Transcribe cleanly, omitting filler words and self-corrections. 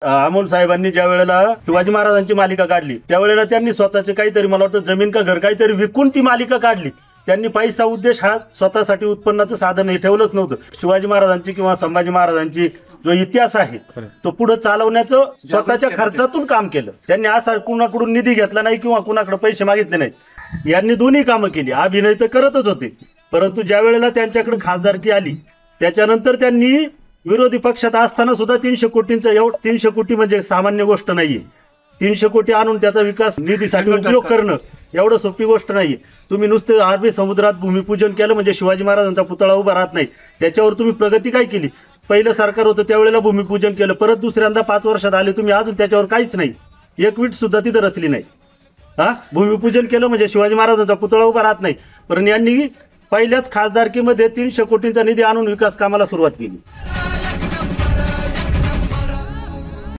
अमोल साहेबांनी ज्या वेळेला शिवाजी महाराजांची मालिका काढली त्यावेळेला त्यांनी स्वतःचे काहीतरी मला वाटतं जमीन का घर काहीतरी विकून ती मालिका काढली। त्यांनी पैसा उद्देश हा स्वतःसाठी उत्पन्नाचं साधन हे ठेवलंच नव्हतं। शिवाजी महाराजांची किंवा संभाजी महाराजांची जो इतिहास आहे तो पुढे चालवण्याचं स्वतःच्या खर्चातून काम केलं। त्यांनी असा कुणाकडून निधी घेतला नाही किंवा कुणाकडे पैसे मागितले नाहीत। यांनी दोन्ही कामं केली। अभिनय तर करतच होते, परंतु ज्या वेळेला त्यांच्याकडे खासदारकी आली त्याच्यानंतर त्यांनी विरोधी पक्षात असताना सुद्धा 300 कोटींचा 300 कोटी म्हणजे सामान्य गोष्ट नाहीये। 300 कोटी आणून त्याचा विकास निधीसाठी उपयोग करणं एवढं सोपी गोष्ट नाहीये। तुम्ही नुसते अरबी समुद्रात भूमिपूजन केलं म्हणजे शिवाजी महाराजांचा पुतळा उभा राहत नाही। त्याच्यावर तुम्ही प्रगती काय केली? पहिलं सरकार होतं त्यावेळेला भूमिपूजन केलं, परत दुसऱ्यांदा 5 वर्षात आले तुम्ही, अजून त्याच्यावर काहीच नाही, एक वीट सुद्धा तिथं रचली नाही। भूमिपूजन केलं म्हणजे शिवाजी महाराजांचा पुतळा उभा राहत नाही। पण यांनी पहिल्याच खासदारकीमध्ये 300 कोटींचा निधी आणून विकास कामाला सुरुवात केली।